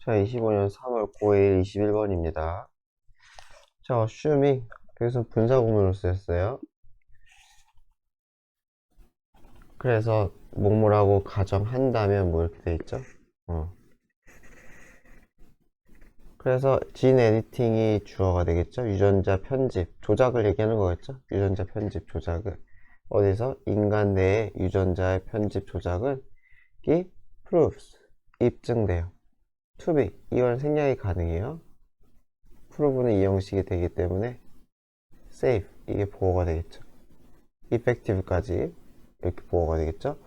자, 25년 3월 9일 21번입니다. 자, assuming. 그래서 분사구문으로 쓰였어요. 그래서 뭐뭐라고 가정한다면 뭐 이렇게 돼 있죠. 그래서 gene editing이 주어가 되겠죠. 유전자 편집, 조작을 얘기하는 거겠죠. 유전자 편집, 조작을. 어디서? 인간 내의 유전자의 편집, 조작은 이 proves, 입증돼요. to be, 이건 생략이 가능해요. prove는 이 형식이 되기 때문에 safe, 이게 보호가 되겠죠. effective까지 이렇게 보호가 되겠죠.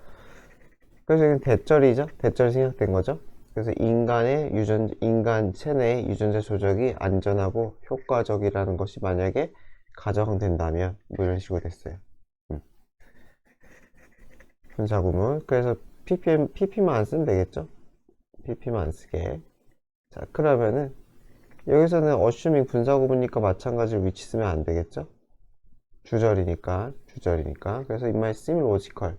그래서 이건 대절이죠. 대절이 생략된 거죠. 그래서 인간 체내의 유전자 조작이 안전하고 효과적이라는 것이 만약에 가정된다면 뭐 이런 식으로 됐어요. 분사구문. 그래서 pp만 안 쓰면 되겠죠. pp만 안 쓰게. 자, 그러면은 여기서는 assuming 분사구문이니까 마찬가지로 위치 쓰면 안 되겠죠. 주절이니까. 그래서 it might seem logical,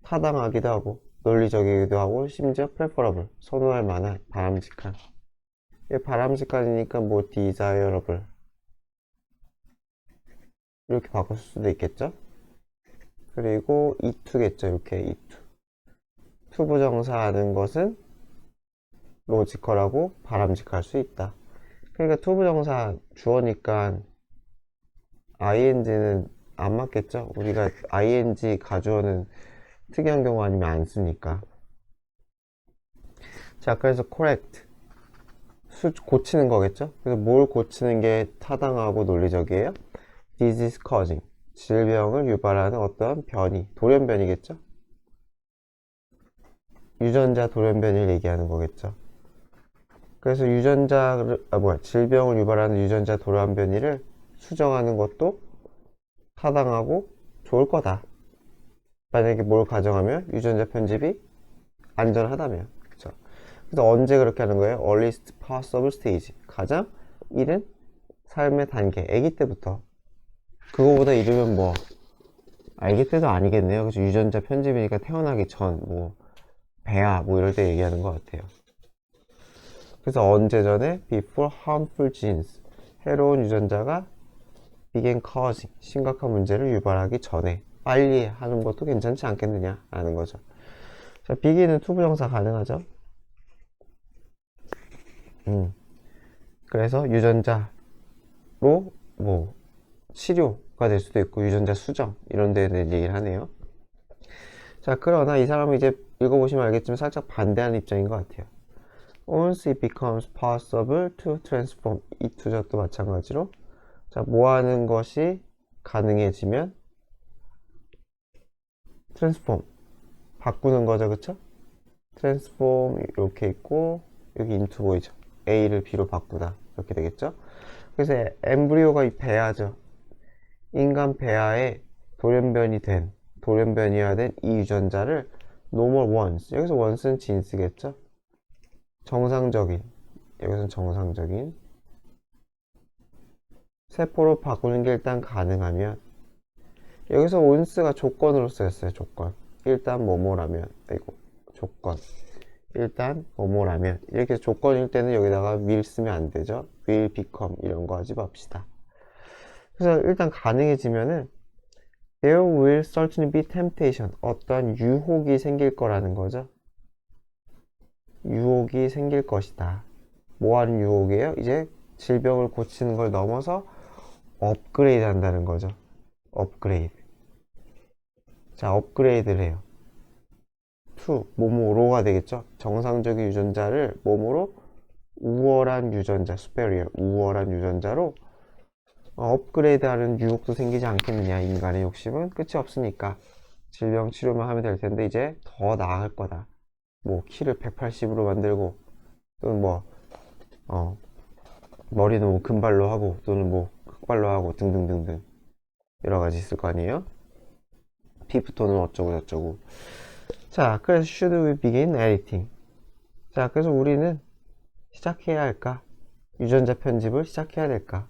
타당하기도 하고 논리적이기도 하고 심지어 preferable, 선호할 만한, 바람직한. 바람직한이니까 뭐 desirable 이렇게 바꿀 수도 있겠죠. 그리고 이투겠죠. 이렇게 이투. 투부정사 하는 것은 로지컬하고 바람직할 수 있다. 그러니까 투부정사 주어니까 ing는 안 맞겠죠. 우리가 ing 가주어는 특이한 경우 아니면 안 쓰니까. 자, 그래서 correct, 고치는 거겠죠. 그래서 뭘 고치는 게 타당하고 논리적이에요? disease causing, 질병을 유발하는 어떤 변이, 돌연변이겠죠. 유전자 돌연변이를 얘기하는 거겠죠. 그래서 질병을 유발하는 유전자 돌연변이를 수정하는 것도 타당하고 좋을 거다. 만약에 뭘 가정하면 유전자 편집이 안전하다면. 그쵸? 그래서 언제 그렇게 하는 거예요? earliest possible stage, 가장 이른 삶의 단계, 아기 때부터. 그거보다 이르면 뭐 아기 때도 아니겠네요. 그래서 유전자 편집이니까 태어나기 전, 뭐 배아 뭐 이럴 때 얘기하는 것 같아요. 그래서 언제 전에? before harmful genes, 해로운 유전자가 begin causing, 심각한 문제를 유발하기 전에 빨리 하는 것도 괜찮지 않겠느냐 라는 거죠. 자, begin은 투부정사 가능하죠. 그래서 유전자로 뭐 치료가 될 수도 있고 유전자 수정 이런 데에 대한 얘기를 하네요. 자, 그러나 이 사람은 이제 읽어보시면 알겠지만 살짝 반대하는 입장인 것 같아요. Once it becomes possible to transform, 이 투자도 마찬가지로, 자, 뭐 하는 것이 가능해지면 transform, 바꾸는 거죠. 그쵸? transform 이렇게 있고 여기 into 보이죠. A를 B로 바꾸다 이렇게 되겠죠. 그래서 엠브리오가 이 배아죠. 인간 배아에 돌연변이화된 이 유전자를 normal ones, 여기서 once는 진스겠죠. 정상적인, 여기서는 정상적인 세포로 바꾸는 게 일단 가능하면, 여기서 once가 조건으로 쓰였어요. 조건. 일단 뭐뭐라면, 조건. 일단 뭐뭐라면, 이렇게 조건일 때는 여기다가 will 쓰면 안 되죠. will become 이런 거 하지 맙시다. 그래서 일단 가능해지면은 there will certainly be temptation, 어떤 유혹이 생길 거라는 거죠. 유혹이 생길 것이다. 뭐 하는 유혹이에요? 이제 질병을 고치는 걸 넘어서 업그레이드 한다는 거죠. 업그레이드. 자, 업그레이드를 해요. to, 뭐뭐로가 되겠죠. 정상적인 유전자를 뭐뭐로? 우월한 유전자, superior, 우월한 유전자로 업그레이드 하는 유혹도 생기지 않겠느냐. 인간의 욕심은 끝이 없으니까 질병 치료만 하면 될 텐데 이제 더 나아갈 거다. 뭐 키를 180으로 만들고 또는 뭐 머리는 뭐 금발로 하고 또는 뭐 흑발로 하고 등등등등 여러 가지 있을 거 아니에요. 피부톤은 어쩌고 저쩌고. 자, 그래서 should we begin editing? 자, 그래서 우리는 시작해야 할까? 유전자 편집을 시작해야 될까?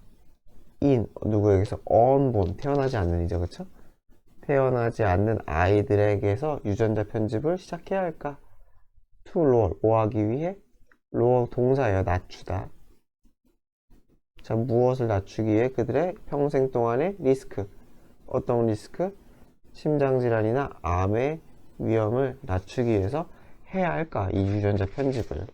in, 누구에게서? unborn, 태어나지 않는 이죠. 그쵸? 태어나지 않는 아이들에게서 유전자 편집을 시작해야 할까? to lower, 뭐 하기 위해? lower 동사예요. 낮추다. 자, 무엇을 낮추기 위해 그들의 평생 동안의 리스크. 어떤 리스크? 심장질환이나 암의 위험을 낮추기 위해서 해야 할까? 이 유전자 편집을.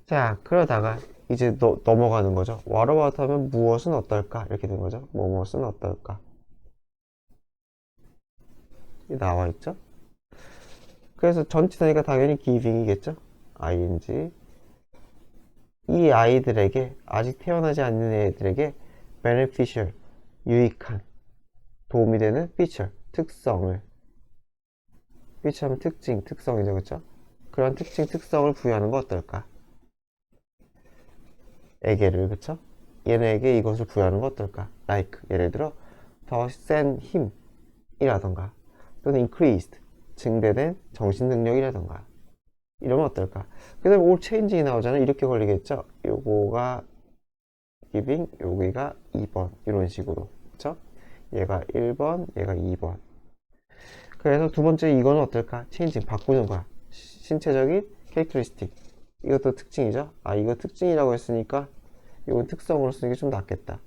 자, 그러다가 이제 넘어가는 거죠. What about 하면 무엇은 어떨까? 이렇게 된 거죠. 무엇은 어떨까? 나와 있죠. 그래서 전치사니까 당연히 giving이겠죠. ing. 이 아이들에게, 아직 태어나지 않는 애들에게 beneficial, 유익한, 도움이 되는 feature, 특성을. feature하면 특징, 특성이죠. 그쵸? 그런 특징, 특성을 부여하는 거 어떨까? 에게를, 그쵸? 얘네에게 이것을 부여하는 거 어떨까? like, 예를 들어 더 센 힘이라던가 또는 increased, 증대된 정신 능력이라던가 이러면 어떨까? 그 다음에 all changing이 나오잖아. 이렇게 걸리겠죠? 요거가 giving, 여기가 2번 이런 식으로. 그쵸? 얘가 1번, 얘가 2번. 그래서 두 번째 이거는 어떨까? changing, 바꾸는 거야. 신체적인 characteristic. 이것도 특징이죠? 아, 이거 특징이라고 했으니까 이건 특성으로 쓰는 게 좀 낫겠다.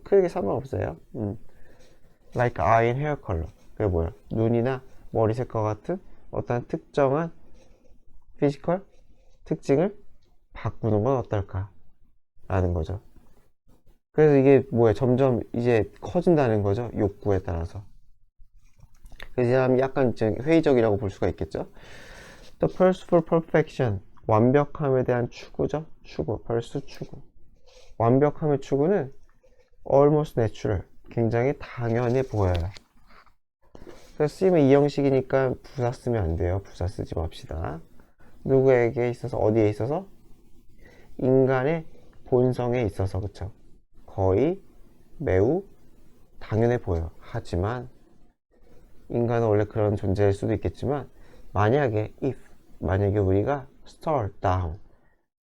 크게 상관없어요. Like eye and hair color. 그게 뭐야? 눈이나 머리색과 같은 어떤 특정한 피지컬 특징을 바꾸는 건 어떨까? 라는 거죠. 그래서 이게 뭐야? 점점 이제 커진다는 거죠. 욕구에 따라서. 그래서 이 사람이 약간 회의적이라고 볼 수가 있겠죠. 또 pursuit for perfection. 완벽함에 대한 추구죠. 추구. pursuit 추구. 완벽함의 추구는 almost natural. 굉장히 당연해 보여요. 그래서 쓰이면 이 형식이니까 부사 쓰면 안 돼요. 부사 쓰지 맙시다. 누구에게 있어서, 어디에 있어서? 인간의 본성에 있어서, 그쵸? 거의 매우 당연해 보여. 하지만 인간은 원래 그런 존재일 수도 있겠지만 만약에 우리가 start down,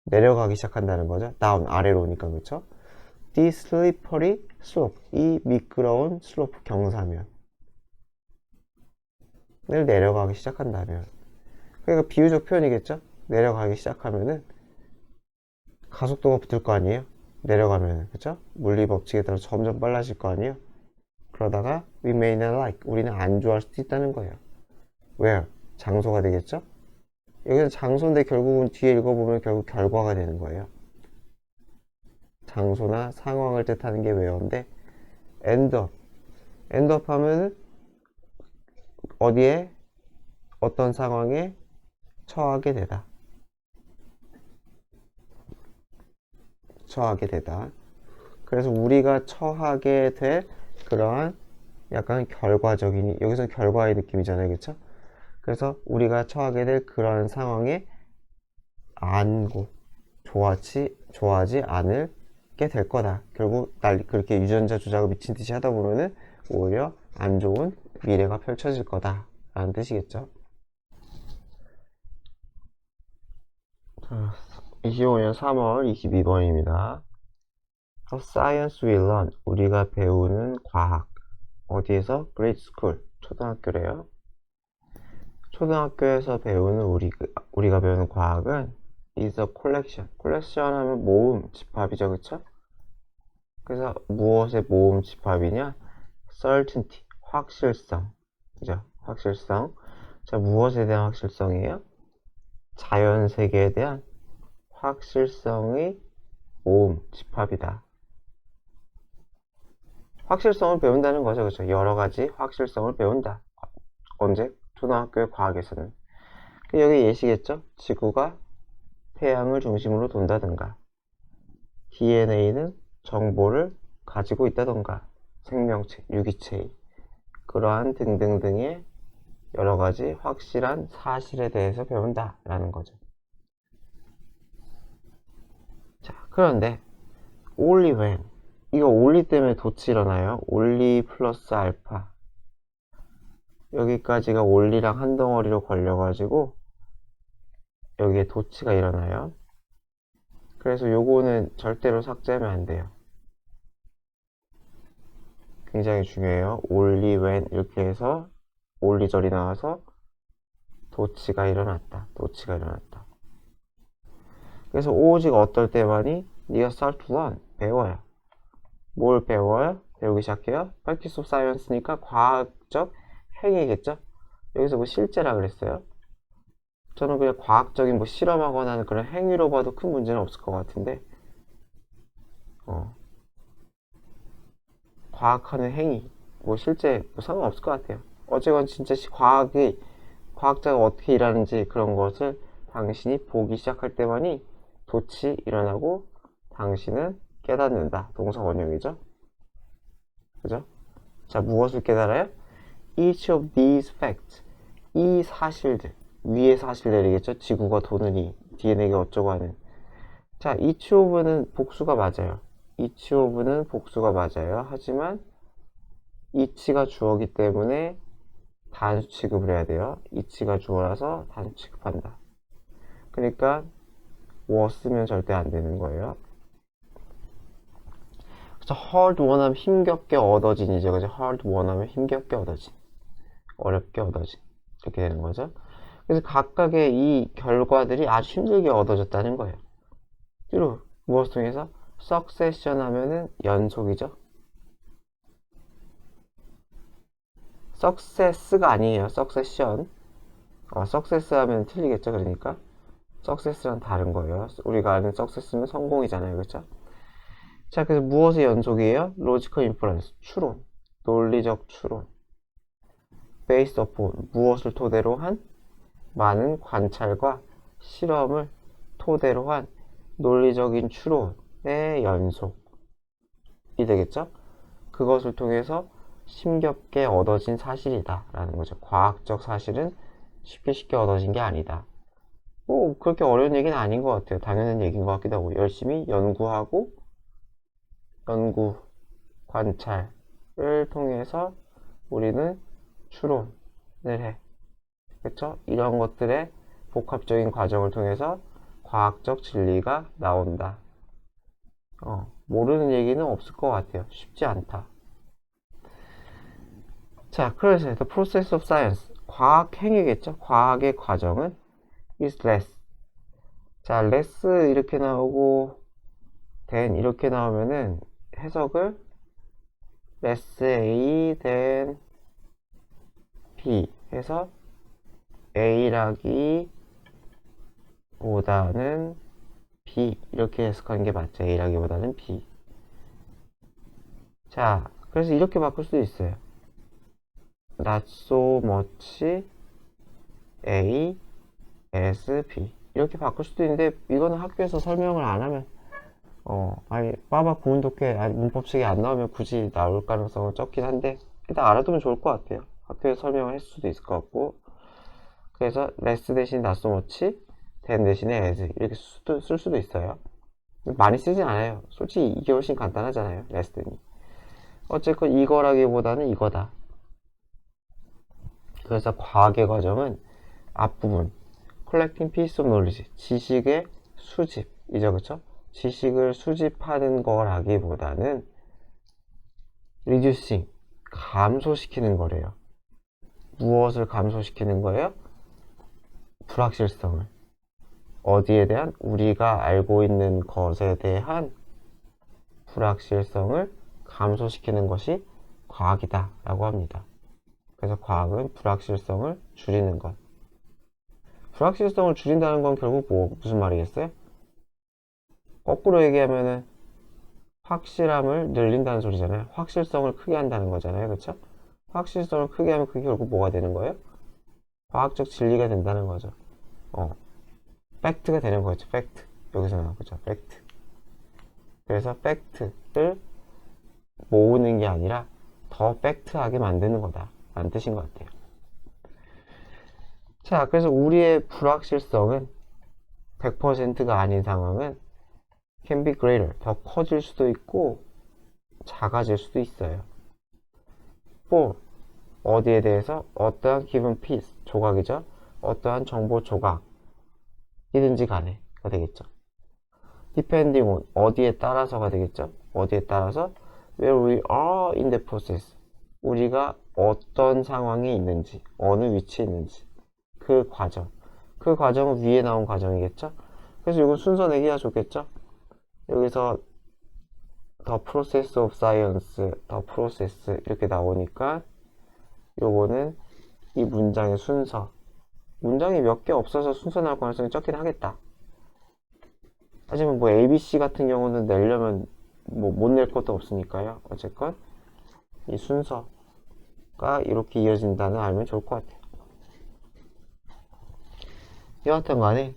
내려가기 시작한다는 거죠. down, 아래로 오니까. 그쵸? this slippery slope, 이 미끄러운 슬로프, 경사면을 내려가기 시작한다면, 그러니까 비유적 표현이겠죠. 내려가기 시작하면은 가속도가 붙을 거 아니에요. 내려가면은, 그쵸? 물리 법칙에 따라 점점 빨라질 거 아니에요. 그러다가 we may not like, 우리는 안 좋아할 수도 있다는 거예요. where, 장소가 되겠죠. 여기는 장소인데 결국은 뒤에 읽어보면 결국 결과가 되는 거예요. 장소나 상황을 뜻하는 게 where인데 end up 하면은 어디에, 어떤 상황에 처하게 되다. 그래서 우리가 처하게 될 그러한 약간 결과적인, 여기서 결과의 느낌이잖아요. 그쵸? 그래서 우리가 처하게 될 그러한 상황에 좋아하지 않을게 될 거다. 결국 그렇게 유전자 조작을 미친 듯이 하다 보면은 오히려 안 좋은 미래가 펼쳐질 거다 라는 뜻이겠죠. 25년 3월 22번입니다. Science we learn, 우리가 배우는 과학. 어디에서? Grade school, 초등학교래요. 초등학교에서 배우는 우리가 배우는 과학은 is a collection. collection 하면 모음, 집합이죠. 그쵸? 그래서 무엇의 모음 집합이냐? certainty, 확실성. 그죠? 확실성. 자, 무엇에 대한 확실성이에요? 자연 세계에 대한 확실성의 모음, 집합이다. 확실성을 배운다는 거죠. 그렇죠? 여러 가지 확실성을 배운다. 언제? 초등학교의 과학에서는. 여기 예시겠죠? 지구가 태양을 중심으로 돈다든가, DNA는 정보를 가지고 있다던가, 생명체, 유기체, 그러한 등등등의 여러 가지 확실한 사실에 대해서 배운다 라는 거죠. 자, 그런데 only when, 이거 only 때문에 도치 일어나요. only 플러스 알파, 여기까지가 only랑 한 덩어리로 걸려가지고 여기에 도치가 일어나요. 그래서 요거는 절대로 삭제하면 안 돼요. 굉장히 중요해요. only when 이렇게 해서 only절이 나와서 도치가 일어났다. 도치가 일어났다. 그래서 오직 어떨 때만이 네가 start to learn, 배워요. 뭘 배워요? 배우기 시작해요? practice of science니까 과학적 행위겠죠? 여기서 뭐 실제라 그랬어요? 저는 그냥 과학적인 뭐 실험하거나 하는 그런 행위로 봐도 큰 문제는 없을 것 같은데 과학하는 행위 뭐 실제 뭐 상관없을 것 같아요. 어쨌건 진짜 과학자가 어떻게 일하는지 그런 것을 당신이 보기 시작할 때만이 도치 일어나고 당신은 깨닫는다. 동사 원형이죠. 그죠? 자, 무엇을 깨달아요? Each of these facts. 이 사실들. 위의 사실들이겠죠. 지구가 도는 이 DNA가 어쩌고 하는. 자, each of는 복수가 맞아요. each of는 복수가 맞아요. 하지만 each가 주어기 때문에 단수 취급을 해야 돼요. each가 주어라서 단수 취급한다. 그러니까 was면 절대 안 되는 거예요. 그래서 hard won 하면 힘겹게 얻어진이죠. 그죠? hard won 하면 힘겹게 얻어진. 어렵게 얻어진. 이렇게 되는 거죠. 그래서 각각의 이 결과들이 아주 힘들게 얻어졌다는 거예요. 뒤로 무엇을 통해서? succession 하면은 연속이죠. success가 아니에요. succession. success 하면 틀리겠죠. 그러니까 success랑 다른 거예요. 우리가 아는 success는 성공이잖아요. 그렇죠? 자, 그래서 무엇의 연속이에요? logical inference, 추론, 논리적 추론. based upon, 무엇을 토대로 한? 많은 관찰과 실험을 토대로 한 논리적인 추론의 연속이 되겠죠? 그것을 통해서 힘겹게 얻어진 사실이다 라는 거죠. 과학적 사실은 쉽게 얻어진 게 아니다. 뭐 그렇게 어려운 얘기는 아닌 것 같아요. 당연한 얘기인 것 같기도 하고 열심히 연구하고 연구, 관찰을 통해서 우리는 추론을 해. 그쵸? 이런 것들의 복합적인 과정을 통해서 과학적 진리가 나온다. 모르는 얘기는 없을 것 같아요. 쉽지 않다. 자, 그래서 the process of science. 과학 행위겠죠? 과학의 과정은 is less. 자, less 이렇게 나오고 than 이렇게 나오면은 해석을 less A than B 해서 A라기 보다는 B 이렇게 해석하는 게 맞죠. A라기보다는 B. 자, 그래서 이렇게 바꿀 수도 있어요. Not so much A as B 이렇게 바꿀 수도 있는데 이거는 학교에서 설명을 안 하면 아니 빠박 구문독해 문법책이 안 나오면 굳이 나올 가능성은 적긴 한데 일단 알아두면 좋을 것 같아요. 학교에서 설명을 했을 수도 있을 것 같고 그래서 less 대신 not so much than 대신에 as 이렇게 쓸 수도 있어요. 많이 쓰진 않아요. 솔직히 이게 훨씬 간단하잖아요. less는 어쨌건 이거라기보다는 이거다. 그래서 과학의 과정은 앞부분 collecting piece of knowledge 지식의 수집이죠. 그쵸? 지식을 수집하는 거라기보다는 reducing 감소시키는 거래요. 무엇을 감소시키는 거예요? 불확실성을. 어디에 대한? 우리가 알고 있는 것에 대한 불확실성을 감소시키는 것이 과학이다 라고 합니다. 그래서 과학은 불확실성을 줄이는 것. 불확실성을 줄인다는 건 결국 무슨 말이겠어요? 거꾸로 얘기하면은 확실함을 늘린다는 소리잖아요. 확실성을 크게 한다는 거잖아요. 그쵸? 확실성을 크게 하면 그게 결국 뭐가 되는 거예요? 과학적 진리가 된다는 거죠. 팩트가 되는 거죠. 팩트. 여기서 나온 거죠. 팩트. 그래서 팩트를 모으는 게 아니라 더 팩트하게 만드는 거다. 라는 뜻인 것 같아요. 자, 그래서 우리의 불확실성은 100%가 아닌 상황은 can be greater. 더 커질 수도 있고 작아질 수도 있어요. for 어디에 대해서 어떠한 given piece 조각이죠. 어떠한 정보 조각이든지 간에가 되겠죠. depending on 어디에 따라서가 되겠죠. 어디에 따라서 where we are in the process 우리가 어떤 상황에 있는지 어느 위치에 있는지 그 과정. 그 과정은 위에 나온 과정이겠죠? 그래서 이건 순서 내기가 좋겠죠? 여기서 the process of science, the process 이렇게 나오니까 요거는 이 문장의 순서. 문장이 몇 개 없어서 순서 나올 가능성이 적긴 하겠다. 하지만 뭐 ABC 같은 경우는 내려면 뭐 못 낼 것도 없으니까요. 어쨌건 이 순서가 이렇게 이어진다는 알면 좋을 것 같아요. 여하튼 간에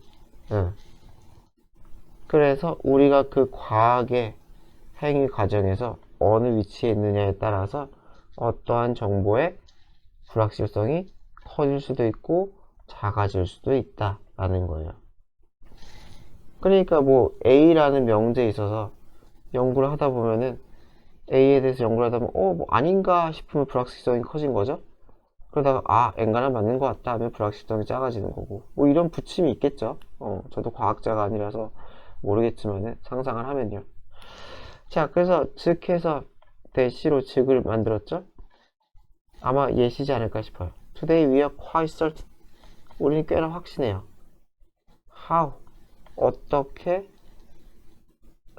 그래서 우리가 그 과학의 행위 과정에서 어느 위치에 있느냐에 따라서 어떠한 정보의 불확실성이 커질 수도 있고 작아질 수도 있다라는 거예요. 그러니까 뭐 A라는 명제에 있어서 연구를 하다 보면은 A에 대해서 연구를 하다 보면 뭐 아닌가 싶으면 불확실성이 커진 거죠. 그러다가 엔간한 맞는 것 같다 하면 불확실성이 작아지는 거고 뭐 이런 부침이 있겠죠. 저도 과학자가 아니라서 모르겠지만은 상상을 하면요. 자, 그래서 즉해서 대시로 즉을 만들었죠. 아마 예시지 않을까 싶어요. Today we are quite certain. 우리는 꽤나 확신해요. How? 어떻게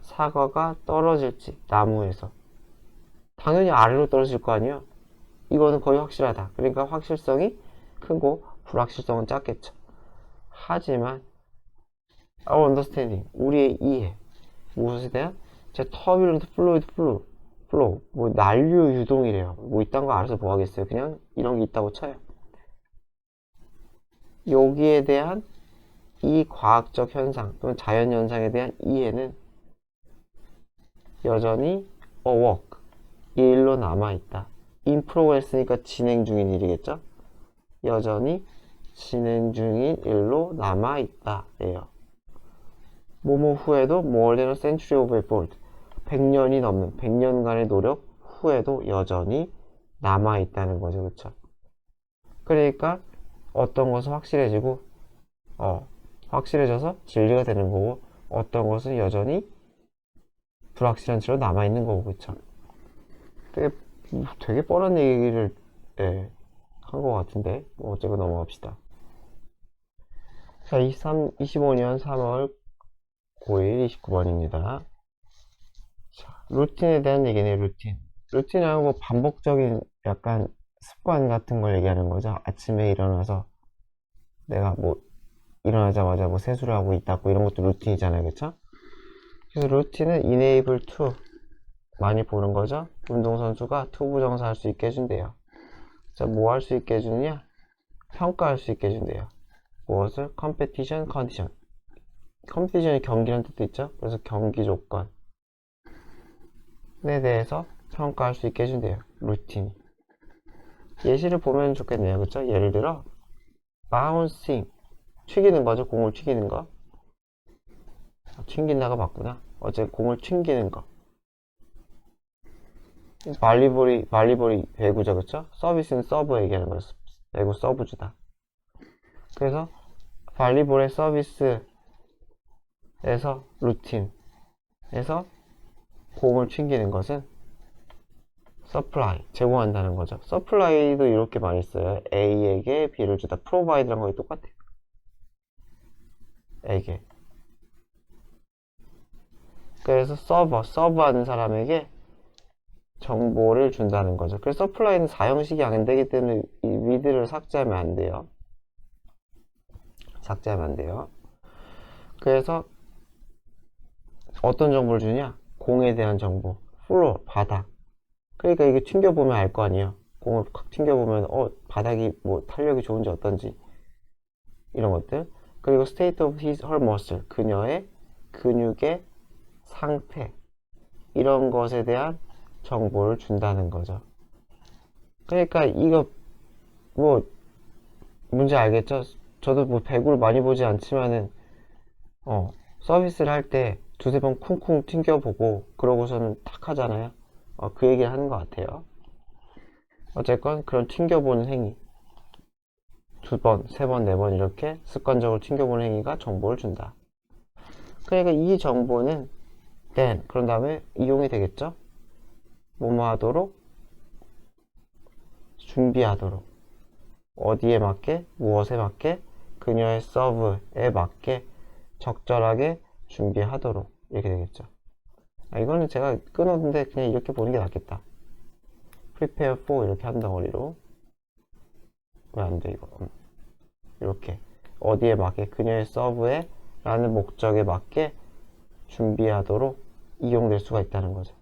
사과가 떨어질지 나무에서 당연히 아래로 떨어질 거 아니에요. 이거는 거의 확실하다. 그러니까 확실성이 크고 불확실성은 작겠죠. 하지만 our understanding, 우리의 이해 무엇에 대한 제 turbulent fluid flow 뭐 난류 유동이래요. 뭐 이딴 거 알아서 뭐 하겠어요. 그냥 이런 게 있다고 쳐요. 여기에 대한 이 과학적 현상 또는 자연 현상에 대한 이해는 여전히 a work, 이 일로 남아있다. in progress니까 진행 중인 일이겠죠? 여전히 진행 중인 일로 남아있다 예요. 뭐뭐 후에도 more than a century of effort, 100년이 넘는 100년간의 노력 후에도 여전히 남아있다는 거죠. 그쵸? 그러니까 어떤 것은 확실해지고 확실해져서 진리가 되는 거고 어떤 것은 여전히 불확실한 채로 남아있는 거고. 그쵸? 되게 뻔한 얘기를 한 것 같은데 어쨌건 넘어갑시다. 자, 25년 3월 5일 29번입니다. 자, 루틴에 대한 얘기네요. 루틴하고 뭐 반복적인 약간 습관 같은 걸 얘기하는 거죠. 아침에 일어나서 내가 뭐 일어나자마자 뭐 세수를 하고 있다고 이런 것도 루틴이잖아요. 그쵸? 그래서 루틴은 enable to 많이 보는 거죠. 운동선수가 투부정사 할 수 있게 해준대요. 자, 뭐 할 수 있게 해주느냐? 평가할 수 있게 해준대요. 무엇을? competition condition. 컴피티션이 경기라는 뜻도 있죠. 그래서 경기 조건에 대해서 평가할 수 있게 해준대요. 루틴이. 예시를 보면 좋겠네요. 그쵸? 예를 들어 bouncing, 튀기는 거죠. 공을 튀기는 거. 튕긴다가 맞구나. 어제 공을 튕기는 거. 발리볼이 배구죠. 그쵸? 서비스는 서브 얘기하는 거예요. 배구 서브주다. 그래서 발리볼의 서비스에서 루틴에서 공을 튕기는 것은 서플라이, 제공한다는 거죠. 서플라이도 이렇게 많이 써요. A에게 B를 주다. provide랑 거의 똑같아요. 에게. 그래서 서브하는 사람에게 정보를 준다는 거죠. 그래서 서플라이는 4형식이 안 되기 때문에 이 with를 삭제하면 안 돼요. 그래서 어떤 정보를 주냐? 공에 대한 정보. 플로어, 바닥. 그러니까 이게 튕겨보면 알 거 아니에요. 공을 확 튕겨보면 바닥이 뭐 탄력이 좋은지 어떤지 이런 것들. 그리고 state of her muscle, 그녀의 근육의 상태, 이런 것에 대한 정보를 준다는 거죠. 그러니까 이거 뭐 문제 알겠죠? 저도 뭐 배구를 많이 보지 않지만은 서비스를 할 때 두세 번 쿵쿵 튕겨보고 그러고서는 탁 하잖아요. 그 얘기를 하는 것 같아요. 어쨌건 그런 튕겨보는 행위, 두 번, 세 번, 네 번 이렇게 습관적으로 튕겨보는 행위가 정보를 준다. 그러니까 이 정보는 then, 그런 다음에 이용이 되겠죠? 뭐뭐 하도록? 준비하도록. 어디에 맞게, 무엇에 맞게, 그녀의 서브에 맞게 적절하게 준비하도록 이렇게 되겠죠. 이거는 제가 끊었는데 그냥 이렇게 보는 게 낫겠다. prepare for 이렇게 한 덩어리로. 왜 안 돼 이거? 이렇게 어디에 맞게, 그녀의 서브에 라는 목적에 맞게 준비하도록 이용될 수가 있다는 거죠.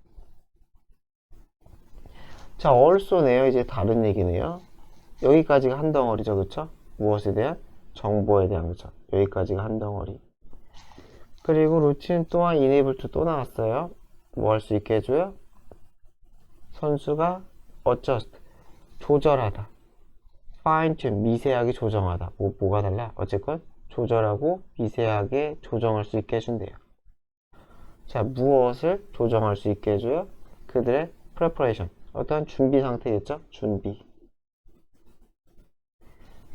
자, also네요. 이제 다른 얘기네요. 여기까지가 한 덩어리죠, 그쵸? 무엇에 대한? 정보에 대한, 그쵸? 여기까지가 한 덩어리. 그리고 루틴 또한 enable to 또 나왔어요. 뭐 할 수 있게 해줘요? 선수가 adjust, 조절하다. fine tune, 미세하게 조정하다. 뭐가 달라? 어쨌건 조절하고 미세하게 조정할 수 있게 해준대요. 자, 무엇을 조정할 수 있게 해줘요? 그들의 preparation, 어떤 준비 상태겠죠? 준비.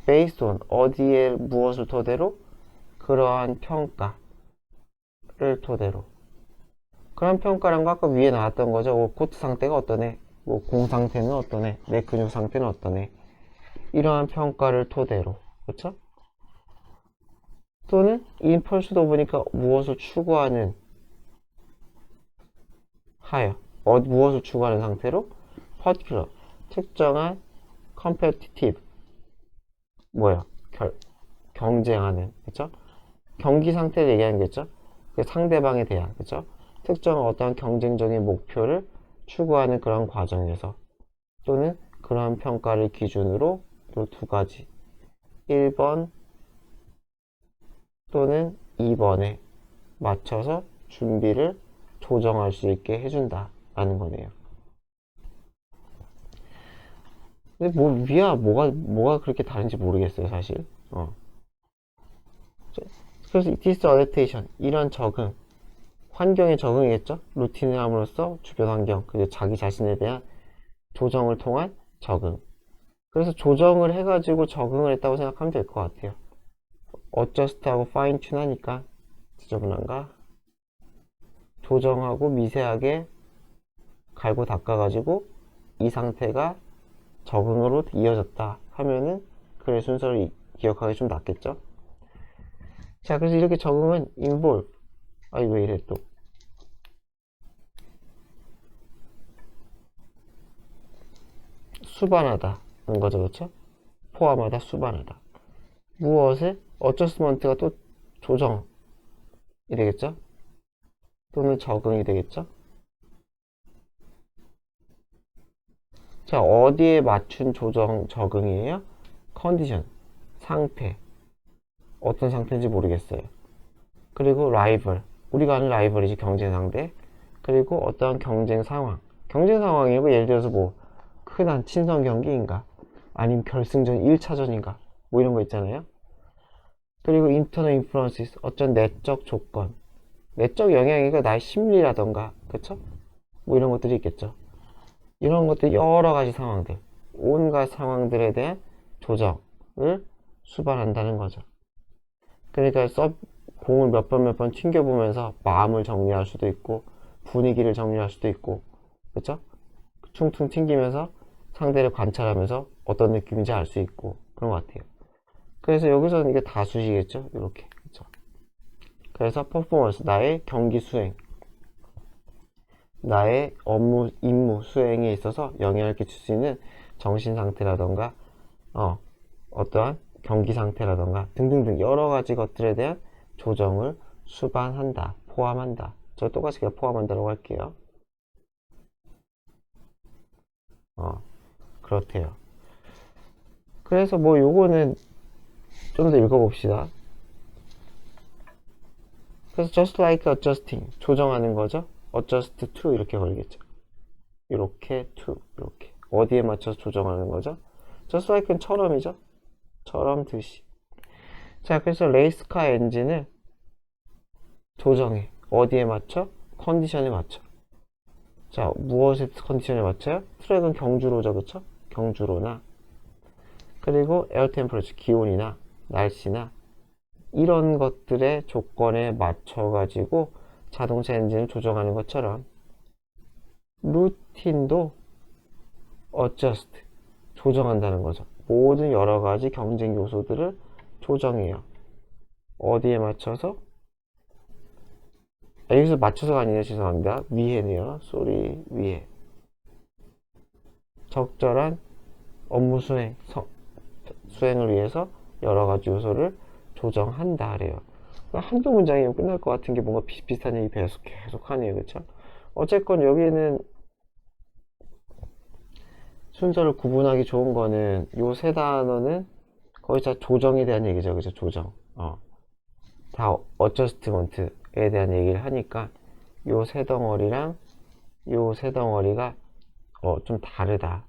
based on, 어디에 무엇을 토대로? 그러한 평가를 토대로. 그런 평가란 거 아까 위에 나왔던 거죠. 코트 상태가 어떠네? 공 상태는 어떠네? 내 근육 상태는 어떠네? 이러한 평가를 토대로. 그렇죠? 또는 인펄스도 보니까 무엇을 추구하는 하여. 무엇을 추구하는 상태로? particular, 특정한 competitive, 뭐야? 경쟁하는, 그쵸? 경기 상태를 얘기하는 거겠죠? 그 상대방에 대한, 그쵸? 특정한 어떠한 경쟁적인 목표를 추구하는 그런 과정에서, 또는 그런 평가를 기준으로 이 두 가지, 1번 또는 2번에 맞춰서 준비를 조정할 수 있게 해준다 라는 거네요. 근데 뭐가 그렇게 다른지 모르겠어요, 사실. 그래서 this adaptation, 이런 적응, 환경에 적응이겠죠? 루틴을 함으로써 주변 환경, 그리고 자기 자신에 대한 조정을 통한 적응. 그래서 조정을 해가지고 적응을 했다고 생각하면 될 것 같아요. adjust하고 fine tune 하니까 지저분한가? 조정하고 미세하게 갈고 닦아가지고 이 상태가 적응으로 이어졌다 하면은 글의 순서를 기억하기 좀 낫겠죠? 자, 그래서 이렇게 적응은 involve, 왜 이래 또. 수반하다는 거죠, 그렇죠? 포함하다, 수반하다. 무엇에? 어저스먼트가 또 조정이 되겠죠? 또는 적응이 되겠죠? 자, 어디에 맞춘 조정, 적응이에요? 컨디션, 상태. 어떤 상태인지 모르겠어요. 그리고 라이벌, 우리가 아는 라이벌이지, 경쟁 상대. 그리고 어떠한 경쟁 상황. 경쟁 상황이고, 예를 들어서 뭐 흔한 친선 경기인가, 아니면 결승전 1차전인가, 뭐 이런 거 있잖아요. 그리고 인터널 인플루언스, 어쩐 내적 조건, 내적 영향이니까 나의 심리라던가, 그쵸? 뭐 이런 것들이 있겠죠. 이런 것들, 여러 가지 상황들, 온갖 상황들에 대한 조정을 수반한다는 거죠. 그러니까 공을 몇 번 튕겨보면서 마음을 정리할 수도 있고, 분위기를 정리할 수도 있고, 그쵸? 퉁퉁 튕기면서 상대를 관찰하면서 어떤 느낌인지 알 수 있고, 그런 것 같아요. 그래서 여기서는 이게 다수시겠죠? 이렇게. 그쵸? 그래서 퍼포먼스, 나의 경기 수행, 나의 업무, 임무 수행에 있어서 영향을 끼칠 수 있는 정신 상태라던가, 어떠한 경기 상태라던가 등등등 여러 가지 것들에 대한 조정을 수반한다, 포함한다. 저 똑같이 그냥 포함한다라고 할게요. 그렇대요. 그래서 뭐 요거는 좀 더 읽어봅시다. 그래서 just like adjusting, 조정하는 거죠. adjust to 이렇게 걸리겠죠. 이렇게 to, 이렇게 어디에 맞춰서 조정하는 거죠. just like는 처럼이죠. 처럼 듯이. 자, 그래서 레이스카 엔진을 조정해. 어디에 맞춰? 컨디션에 맞춰. 자, 무엇의 컨디션에 맞춰요? 트랙은 경주로죠, 그쵸? 경주로나, 그리고 에어 템퍼러처, 기온이나 날씨나 이런 것들의 조건에 맞춰가지고 자동차 엔진을 조정하는 것처럼 루틴도 adjust, 조정한다는 거죠. 모든 여러 가지 경쟁 요소들을 조정해요. 어디에 맞춰서? 여기서 맞춰서가 아니라 죄송합니다. 위에네요. 쏘리 위에. 적절한 업무 수행을 위해서 여러 가지 요소를 조정한다 그래요. 한두 문장이면 끝날 것 같은 게 뭔가 비슷비슷한 얘기 계속 하네요. 그쵸? 어쨌건 여기는 순서를 구분하기 좋은 거는 요 세 단어는 거의 다 조정에 대한 얘기죠. 그죠? 조정. 다 어저스트먼트에 대한 얘기를 하니까 요 세 덩어리랑 요 세 덩어리가 좀 다르다.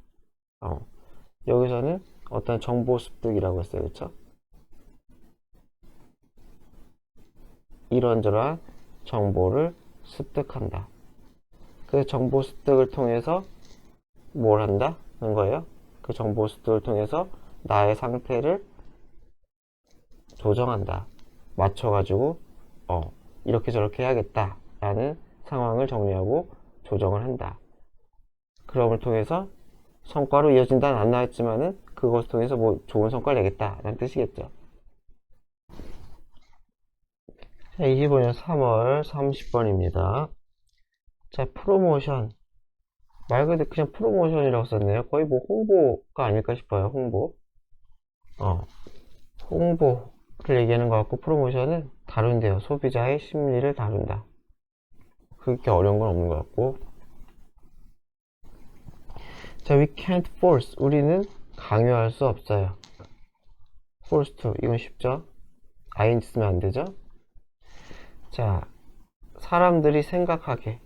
여기서는 어떤 정보 습득이라고 했어요. 그쵸? 이런저런 정보를 습득한다. 그 정보 습득을 통해서 뭘 한다는 거예요? 그 정보 습득을 통해서 나의 상태를 조정한다. 맞춰가지고 이렇게 저렇게 해야겠다 라는 상황을 정리하고 조정을 한다. 그럼을 통해서 성과로 이어진다는 안 나왔지만은 그것을 통해서 뭐 좋은 성과를 내겠다 라는 뜻이겠죠. 자, 25년 3월 30번입니다. 자, 프로모션. 말 그대로 그냥 프로모션이라고 썼네요. 거의 뭐 홍보가 아닐까 싶어요. 홍보를 얘기하는 것 같고, 프로모션은 다룬대요. 소비자의 심리를 다룬다. 그렇게 어려운 건 없는 것 같고. 자, we can't force. 우리는 강요할 수 없어요. force to. 이건 쉽죠? ing 쓰면 안 되죠? 자, 사람들이 생각하게.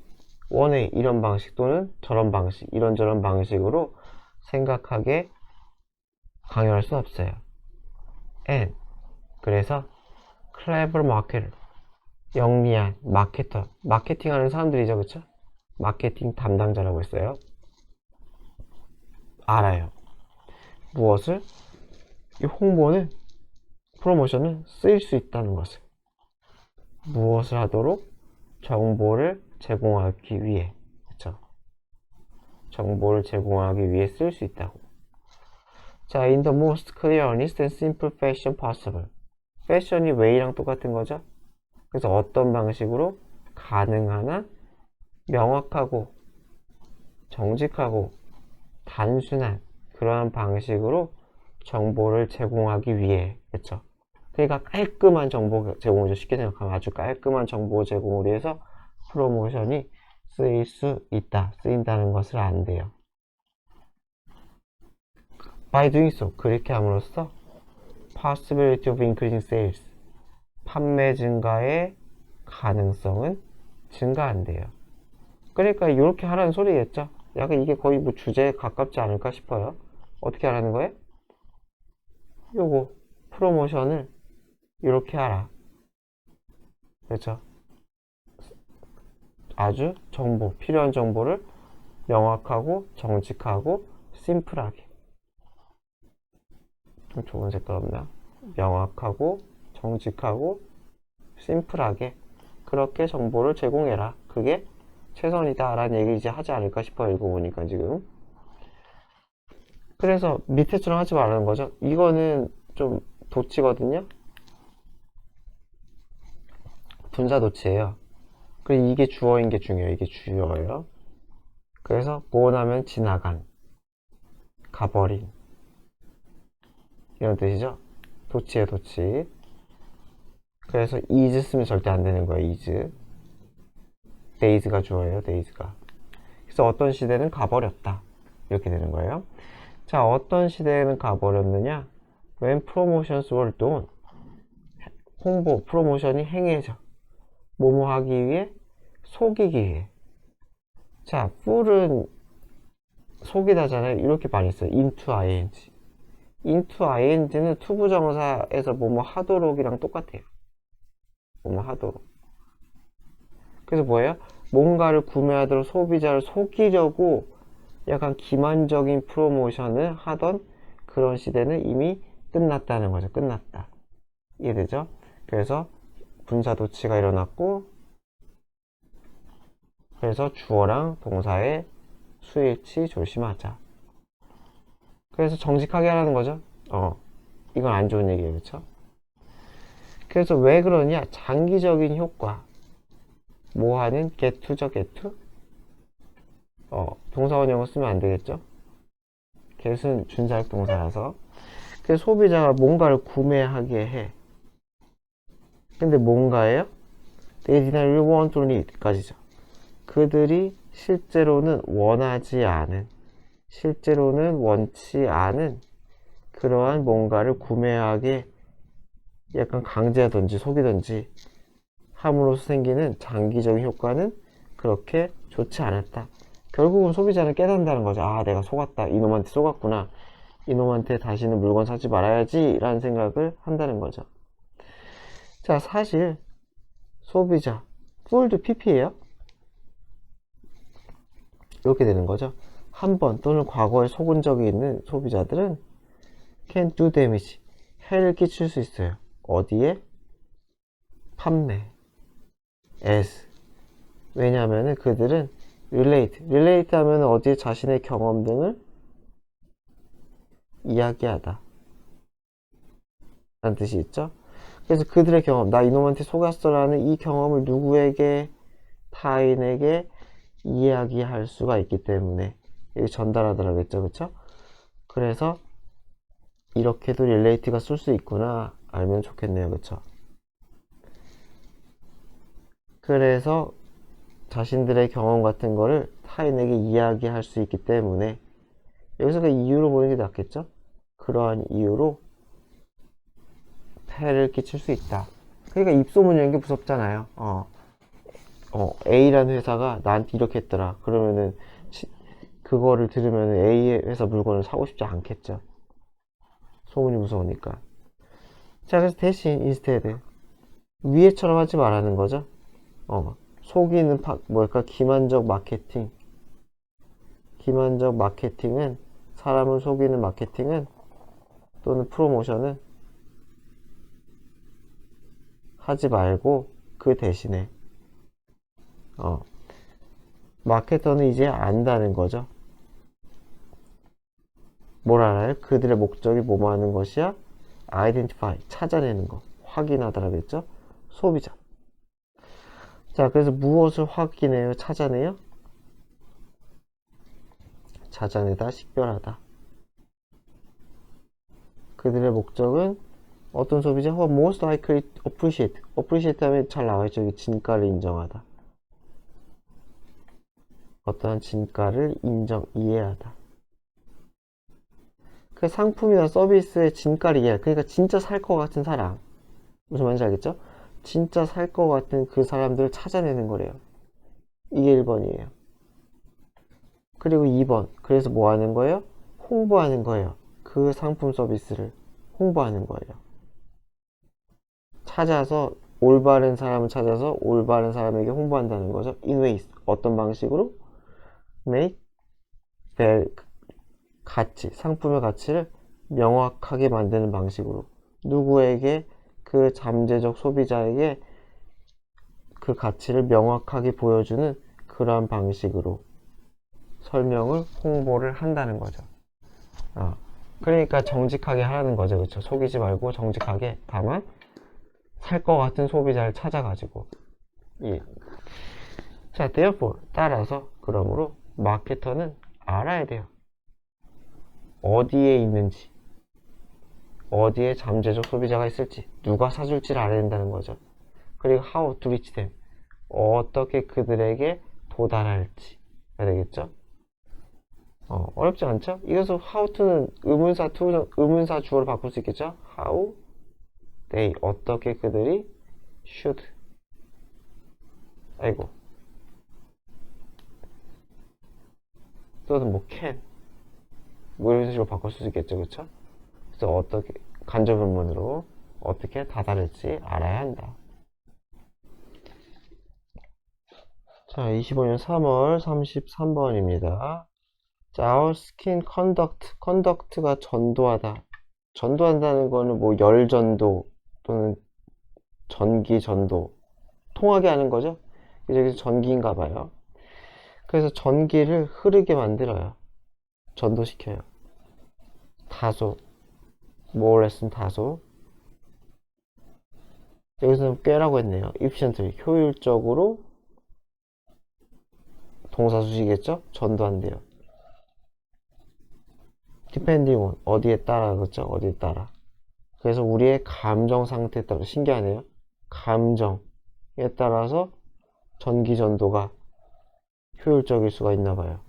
원해. 이런 방식 또는 저런 방식, 이런저런 방식으로 생각하게 강요할 수 없어요. and. 그래서, clever marketer. 영리한 마케터. 마케팅하는 사람들이죠. 그쵸? 마케팅 담당자라고 했어요. 알아요. 무엇을? 이 홍보는, 프로모션은 쓰일 수 있다는 것을. 무엇을 하도록? 정보를 제공하기 위해. 그쵸? 정보를 제공하기 위해 쓸 수 있다고. 자, in the most clear, honest and simple fashion possible. 패션이 way랑 똑같은 거죠? 그래서 어떤 방식으로 가능하나 명확하고 정직하고 단순한 그러한 방식으로 정보를 제공하기 위해. 그쵸? 그러니까 깔끔한 정보 제공이죠. 쉽게 생각하면 아주 깔끔한 정보 제공을 위해서 프로모션이 쓰일 수 있다. 쓰인다는 것을 안돼요. By doing so. 그렇게 함으로써 possibility of increasing sales. 판매 증가의 가능성은 증가한대요. 그러니까 이렇게 하라는 소리겠죠. 약간 이게 거의 뭐 주제에 가깝지 않을까 싶어요. 어떻게 하라는 거예요? 요거 프로모션을 이렇게 하라. 그렇죠? 아주 필요한 정보를 명확하고 정직하고 심플하게. 좀 좋은 색깔 없나? 명확하고 정직하고 심플하게 그렇게 정보를 제공해라. 그게 최선이다 라는 얘기 이제 하지 않을까 싶어요. 읽어보니까 지금. 그래서 밑에처럼 하지 말라는 거죠. 이거는 좀 도치거든요. 분사 도치예요. 그리고 이게 주어인 게 중요해요. 이게 주어예요. 그래서 go 하면 지나간, 가버린 이런 뜻이죠. 도치예요. 도치. 그래서 is 쓰면 절대 안 되는 거예요. is. days가 주어예요. days가. 그래서 어떤 시대는 가버렸다. 이렇게 되는 거예요. 자, 어떤 시대에는 가버렸느냐? When promotions were done. 프로모션이 행해져. 뭐뭐 하기 위해? 속이기 위해. 자, fool은 속이다잖아요. 이렇게 많이 써요. into ing. into ing는 투부정사에서 뭐뭐 하도록이랑 똑같아요. 뭐뭐 하도록. 그래서 뭐예요? 뭔가를 구매하도록 소비자를 속이려고 약간 기만적인 프로모션을 하던 그런 시대는 이미 끝났다는 거죠. 끝났다. 이해되죠? 그래서 분사 도치가 일어났고, 그래서 주어랑 동사의 수일치 조심하자. 그래서 정직하게 하라는 거죠. 이건 안 좋은 얘기예요. 그쵸? 그래서 왜 그러냐? 장기적인 효과. 뭐 하는? get죠, get? 동사원형을 쓰면 안 되겠죠? get은 준사역 동사라서. 그래서 소비자가 뭔가를 구매하게 해. 근데 뭔가예요? They didn't really want or need 까지죠. 그들이 실제로는 원치 않은 그러한 뭔가를 구매하게 약간 강제하든지 속이든지 함으로써 생기는 장기적인 효과는 그렇게 좋지 않았다. 결국은 소비자는 깨닫는다는 거죠. 아, 내가 속았다. 이놈한테 속았구나. 이놈한테 다시는 물건 사지 말아야지 라는 생각을 한다는 거죠. 자, 사실 소비자 fooled pp예요. 이렇게 되는 거죠. 한 번 또는 과거에 속은 적이 있는 소비자들은 can do damage, 해를 끼칠 수 있어요. 어디에? 판매, as. 왜냐하면 그들은 relate 하면 어디에 자신의 경험 등을 이야기하다 라는 뜻이 있죠. 그래서 그들의 경험, 나 이놈한테 속았어 라는 이 경험을 누구에게? 타인에게 이야기할 수가 있기 때문에 여기 전달하더라겠죠. 그쵸? 그래서 이렇게도 relate가 쓸 수 있구나 알면 좋겠네요. 그쵸? 그래서 자신들의 경험 같은 거를 타인에게 이야기할 수 있기 때문에 여기서 그 이유로 보는 게 낫겠죠? 그러한 이유로 폐를 끼칠 수 있다. 그러니까 입소문 이런 게 무섭잖아요. A라는 회사가 나한테 이렇게 했더라. 그러면은 그거를 들으면 A의 회사 물건을 사고 싶지 않겠죠. 소문이 무서우니까. 자, 그래서 대신 instead 위에처럼 하지 말라는 거죠. 속이는 뭘까? 기만적 마케팅은 사람을 속이는 마케팅은 또는 프로모션은 하지 말고 그 대신에 마케터는 이제 안다는 거죠. 뭘 알아요? 그들의 목적이 뭐뭐 하는 것이야? identify, 찾아내는 거, 확인하다라 그랬죠? 소비자. 자, 그래서 무엇을 확인해요? 찾아내요? 찾아내다, 식별하다. 그들의 목적은 어떤 소비자? What most likely appreciate. appreciate 하면 잘 나와있죠. 여기 진가를 인정하다. 어떠한 진가를 이해하다. 그 상품이나 서비스의 진가를 이해하다. 그러니까 진짜 살 것 같은 사람. 무슨 말인지 알겠죠? 진짜 살 것 같은 그 사람들을 찾아내는 거래요. 이게 1번이에요. 그리고 2번. 그래서 뭐 하는 거예요? 홍보하는 거예요. 그 상품 서비스를 홍보하는 거예요. 찾아서 올바른 사람을 찾아서 올바른 사람에게 홍보한다는 거죠. In ways. 어떤 방식으로? Make 가치, 상품의 가치를 명확하게 만드는 방식으로. 누구에게? 그 잠재적 소비자에게 그 가치를 명확하게 보여주는 그러한 방식으로 설명을, 홍보를 한다는 거죠. 그러니까 정직하게 하라는 거죠. 그렇죠? 속이지 말고 정직하게, 다만 살 것 같은 소비자를 찾아가지고. 예. 자, therefore 따라서 그러므로 마케터는 알아야 돼요. 어디에 있는지, 어디에 잠재적 소비자가 있을지, 누가 사줄지를 알아야 된다는 거죠. 그리고 how to reach them, 어떻게 그들에게 도달할지 해야 되겠죠. 어렵지 않죠? 이래서 how to는 의문사 주어로 바꿀 수 있겠죠. how they, 어떻게 그들이 should, 아이고, 또는 뭐 can, 뭐 이런 식으로 바꿀 수 있겠죠. 그쵸? 그래서 어떻게, 간접 의문으로 어떻게 다다를지 알아야 한다. 자, 25년 3월 33번입니다. 자, our skin conduct가 전도하다. 전도한다는 거는 뭐 열전도 또는 전기전도, 통하게 하는 거죠. 여기서 전기인가 봐요. 그래서 전기를 흐르게 만들어요. 전도시켜요. 다소, more or less는 다소. 여기서는 꽤라고 했네요. efficiently, 효율적으로. 동사수시겠죠? 전도한대요. depending on, 어디에 따라, 그렇죠? 어디에 따라. 그래서 우리의 감정 상태에 따라, 신기하네요. 감정에 따라서 전기 전도가 효율적일 수가 있나 봐요.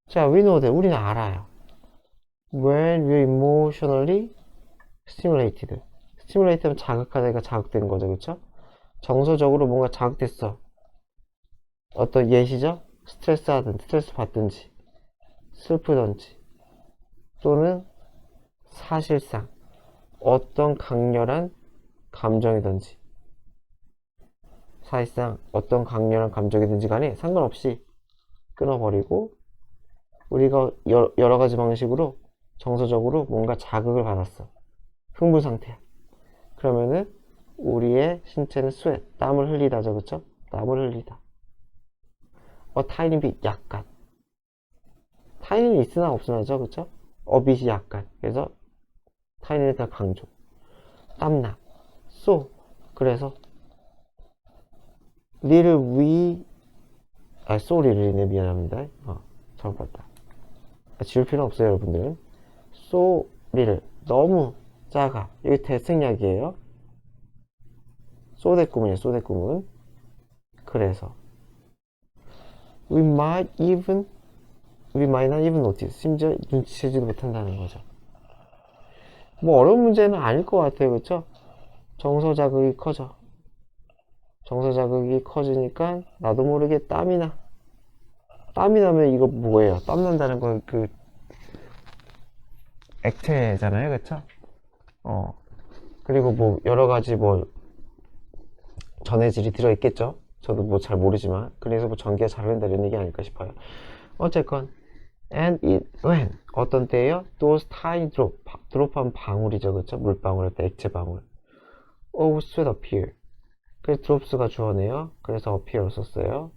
자, we know that, 우리는 알아요. When we're emotionally stimulated. stimulate 하면 자극하다가 자극된 거죠, 그쵸? 정서적으로 뭔가 자극됐어. 어떤 예시죠? 스트레스 하든, 스트레스 받든지, 슬프든지, 또는 사실상 어떤 강렬한 감정이든지, 사실상 어떤 강렬한 감정이든지 간에 상관없이 끊어버리고, 우리가 여러 가지 방식으로 정서적으로 뭔가 자극을 받았어. 흥분 상태야. 그러면은 우리의 신체는 sweat, 땀을 흘리다죠, 그쵸? 땀을 흘리다. tiny bit, 약간. tiny는 있으나 없으나죠, 그쵸? bit이 약간. 그래서 tiny는 더 강조. 땀나. so, 그래서 little we, sorry를 미안합니다. 잘못 봤다. 지울 필요는 없어요, 여러분들은. so little, 너무 작아. 여기 대승약이에요. 소대꾸문이에요, 소대꾸문. 그래서 we might not even notice. 심지어 눈치채지도 못한다는 거죠. 뭐 어려운 문제는 아닐 것 같아요, 그쵸? 정서 자극이 커져. 정서 자극이 커지니까 나도 모르게 땀이 나. 땀이 나면 이거 뭐예요? 땀 난다는 건 그 액체잖아요, 그쵸? 그리고 뭐 여러 가지 뭐 전해질이 들어있겠죠? 저도 뭐 잘 모르지만 그래서 뭐 전기가 잘 흐른다 이런 얘기 아닐까 싶어요. 어쨌건 and when 어떤 때예요? those tiny 드롭하면 방울이죠, 그쵸? 물방울, 액체 방울. of sweat appear. 그래서 drops가 주어네요. 그래서 appear로 썼어요.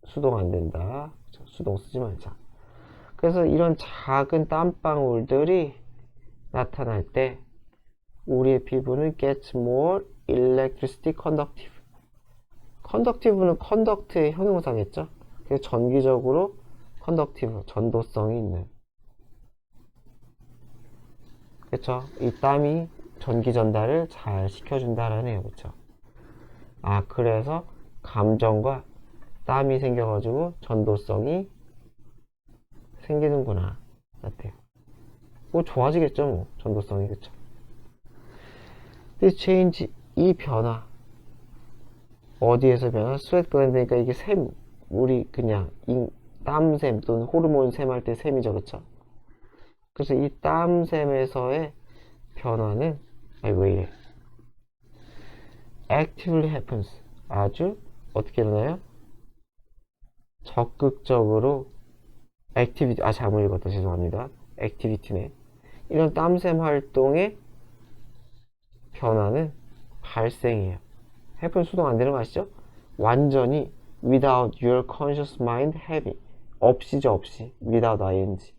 수동 안 된다. 수동 쓰지 말자. 그래서 이런 작은 땀방울들이 나타날 때 우리의 피부는 gets more electricity conductive. conductive는 conduct의 형용사겠죠? 그래서 전기적으로 conductive, 전도성이 있는. 그쵸? 이 땀이 전기 전달을 잘 시켜준다라는 얘기죠. 그쵸? 그래서 감정과 땀이 생겨가지고 전도성이 생기는구나. 같아요. 뭐 좋아지겠죠, 뭐. 전도성이, 그쵸? This change, 이 변화. 어디에서 변화? 스웨트 글랜드니까 이게 샘, 우리 그냥 땀샘 또는 호르몬샘 할 때 샘이죠, 그쵸? 그래서 이 땀샘에서의 변화는 왜 이래? actively happens. 아주 어떻게 일어나요? 적극적으로 액티비티, 잘못 읽었다, 죄송합니다. 액티비티네. 이런 땀샘 활동의 변화는 발생이에요. happen 수동 안 되는 거 아시죠? 완전히 without your conscious mind having. 없이죠, 없이. without ing.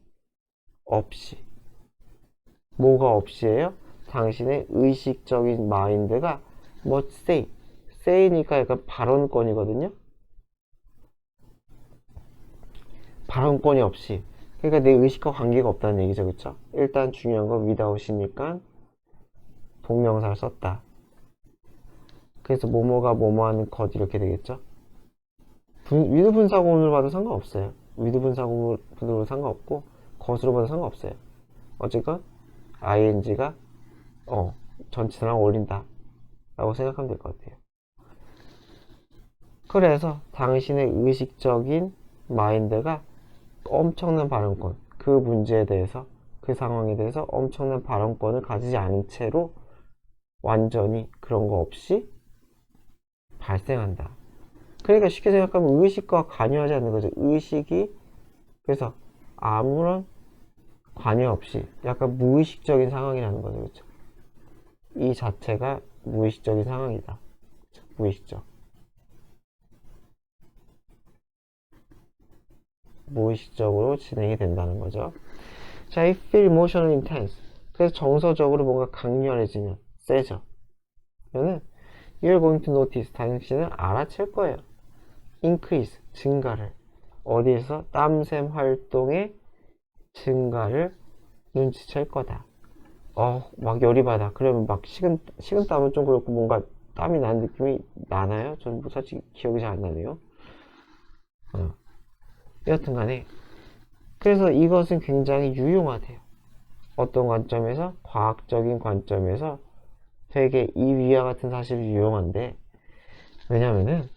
없이. 뭐가 없이예요? 당신의 의식적인 마인드가 뭐 say니까 약간 발언권이거든요. 발언권이 없이. 그러니까 내 의식과 관계가 없다는 얘기죠, 그쵸? 일단 중요한 건 without이니까 동명사를 썼다. 그래서 뭐뭐가 뭐뭐하는 것 이렇게 되겠죠? 위드 분사구문으로 봐도 상관없어요. 위드 분사구문으로 상관없고 것으로 봐도 상관없어요. 어쨌건 ing가 전치사랑 어울린다 라고 생각하면 될 것 같아요. 그래서 당신의 의식적인 마인드가 엄청난 발언권, 그 문제에 대해서, 그 상황에 대해서 엄청난 발언권을 가지지 않은 채로 완전히 그런 거 없이 발생한다. 그러니까 쉽게 생각하면 의식과 관여하지 않는 거죠. 의식이 그래서 아무런 관여 없이 약간 무의식적인 상황이라는 거죠. 그렇죠? 이 자체가 무의식적인 상황이다. 그렇죠? 무의식적. 무의식적으로 진행이 된다는 거죠. 자, I feel emotionally intense. 그래서 정서적으로 뭔가 강렬해지면, 세져. 그러면 you're going to notice. 당신은 알아챌 거예요. increase, 증가를. 어디에서? 땀샘 활동의 증가를 눈치챌 거다. 막 열이 받아. 그러면 막 식은땀은 좀 그렇고 뭔가 땀이 나는 느낌이 나나요? 저는 뭐 솔직히 기억이 잘 안 나네요. 여하튼 간에. 그래서 이것은 굉장히 유용하대요. 어떤 관점에서? 과학적인 관점에서 되게 이 위와 같은 사실이 유용한데, 왜냐면은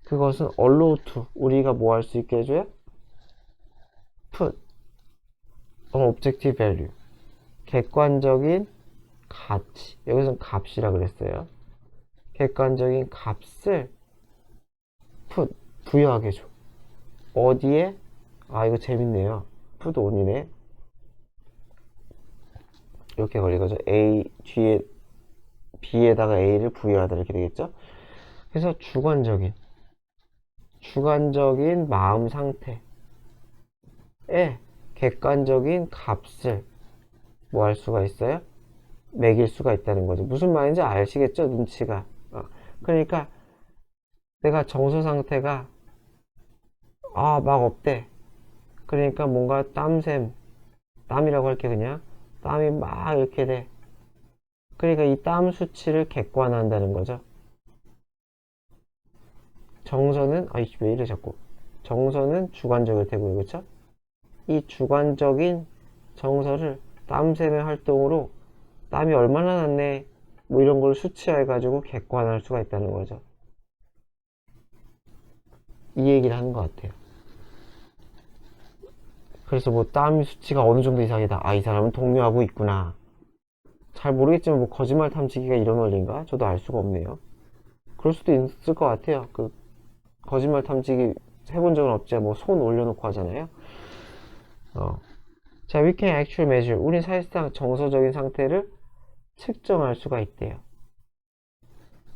그것은 allow to, 우리가 뭐 할 수 있게 해줘요? put an objective value, 객관적인 가치, 여기서는 값이라 그랬어요. 객관적인 값을 put, 부여하게 해줘. 어디에? 이거 재밌네요. put on이네. 이렇게 걸리거죠. A 뒤에 B에다가 A를 부여하다 이렇게 되겠죠. 그래서 주관적인 마음 상태에 객관적인 값을 뭐 할 수가 있어요? 매길 수가 있다는 거죠. 무슨 말인지 아시겠죠? 눈치가. 그러니까 내가 정서 상태가 막 없대. 그러니까 뭔가 땀이라고 할게 그냥. 땀이 막 이렇게 돼. 그러니까 이 땀 수치를 객관화한다는 거죠. 정서는 왜 이래 자꾸. 정서는 주관적일 테고, 그렇죠? 이 주관적인 정서를 땀샘의 활동으로 땀이 얼마나 났네 뭐 이런 걸 수치화해가지고 객관화할 수가 있다는 거죠. 이 얘기를 하는 것 같아요. 그래서 뭐 땀 수치가 어느 정도 이상이다. 이 사람은 동요하고 있구나. 잘 모르겠지만 뭐 거짓말 탐지기가 이런 원리인가? 저도 알 수가 없네요. 그럴 수도 있을 것 같아요. 그 거짓말 탐지기 해본 적은 없지. 뭐 손 올려놓고 하잖아요. 자, we can actually measure. 우린 사실상 정서적인 상태를 측정할 수가 있대요.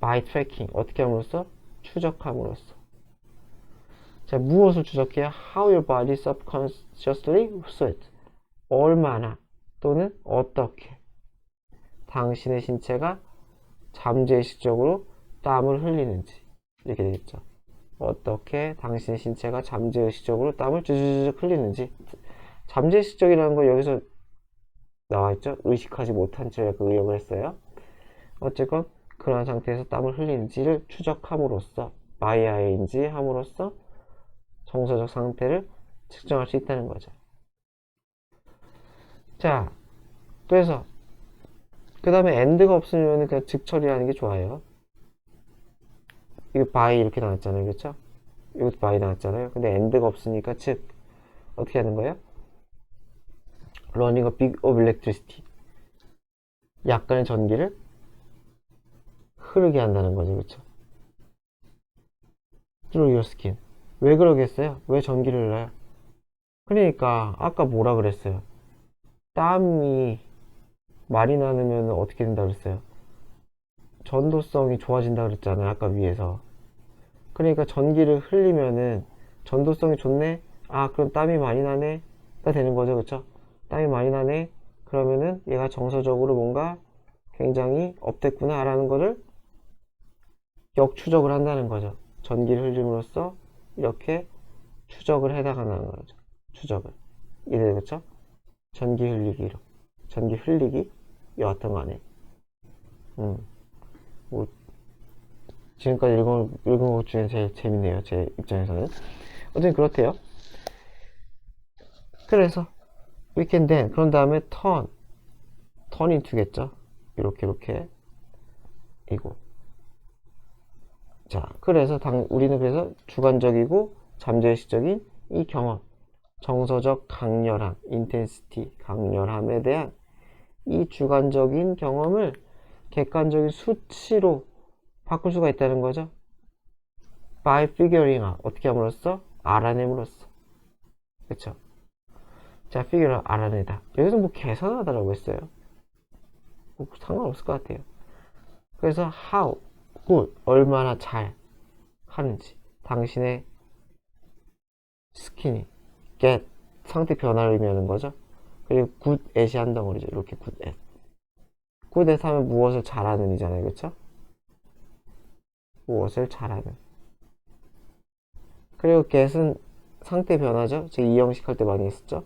by tracking. 어떻게 함으로써? 추적함으로써. 자, 무엇을 추적해야? How your body subconsciously sweat. 얼마나 또는 어떻게 당신의 신체가 잠재의식적으로 땀을 흘리는지. 이렇게 되겠죠. 어떻게 당신의 신체가 잠재의식적으로 땀을 쭈쭈쭈 흘리는지. 잠재의식적이라는 거 여기서 나와있죠. 의식하지 못한 채 그 의역을 했어요. 어쨌건 그러한 상태에서 땀을 흘리는지를 추적함으로써 by ing 함으로써 정서적 상태를 측정할 수 있다는 거죠. 자, 그래서 그 다음에 and가 없으면 그냥 즉 처리하는 게 좋아요. 이거 by 이렇게 나왔잖아요, 그렇죠? 이것도 by 나왔잖아요. 근데 and가 없으니까 즉 어떻게 하는 거예요? running a big of electricity. 약간의 전기를 흐르게 한다는 거죠, 그렇죠? through your skin. 왜 그러겠어요? 왜 전기를 흘러요? 그러니까 아까 뭐라 그랬어요? 땀이 많이 나면 어떻게 된다 그랬어요? 전도성이 좋아진다 그랬잖아요, 아까 위에서. 그러니까 전기를 흘리면은 전도성이 좋네? 그럼 땀이 많이 나네? 가 되는 거죠, 그쵸? 땀이 많이 나네? 그러면은 얘가 정서적으로 뭔가 굉장히 업됐구나 라는 거를 역추적을 한다는 거죠. 전기를 흘림으로써 이렇게 추적을 해나가는 거죠. 추적을. 이래, 그쵸? 전기 흘리기로. 전기 흘리기? 여하튼 간에. 뭐, 지금까지 읽은 것 중에 제일 재밌네요. 제 입장에서는. 어쨌든 그렇대요. 그래서, we can then, 그런 다음에 turn into겠죠? 이렇게, 이고. 자, 그래서 우리는 그래서 주관적이고 잠재의식적인 이 경험, 정서적 강렬함, intensity, 강렬함에 대한 이 주관적인 경험을 객관적인 수치로 바꿀 수가 있다는 거죠. by figuring out. 어떻게 함으로써? 알아냄으로써. 그쵸? 자, figure out, 알아내다. 여기서 뭐 계산하다라고 했어요. 뭐 상관없을 것 같아요. 그래서 how, good, 얼마나 잘 하는지. 당신의 스킨이 get, 상태 변화를 의미하는 거죠. 그리고 good at이 한 덩어리죠. 이렇게 good at. good at 하면 무엇을 잘하는 이잖아요. 그쵸? 무엇을 잘하는. 그리고 get은 상태 변화죠. 제가 이 형식 할 때 많이 했었죠.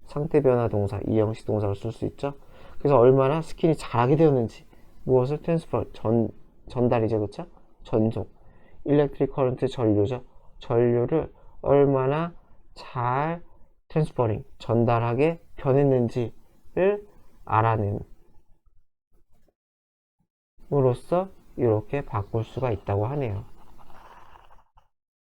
상태 변화 동사, 이 형식 동사를 쓸 수 있죠. 그래서 얼마나 스킨이 잘하게 되었는지. 무엇을 transfer, 전달이죠. 그쵸? 전송. electric current 전류죠. 전류를 얼마나 잘 transferring, 전달하게 변했는지를 알아내는 으로써 이렇게 바꿀 수가 있다고 하네요.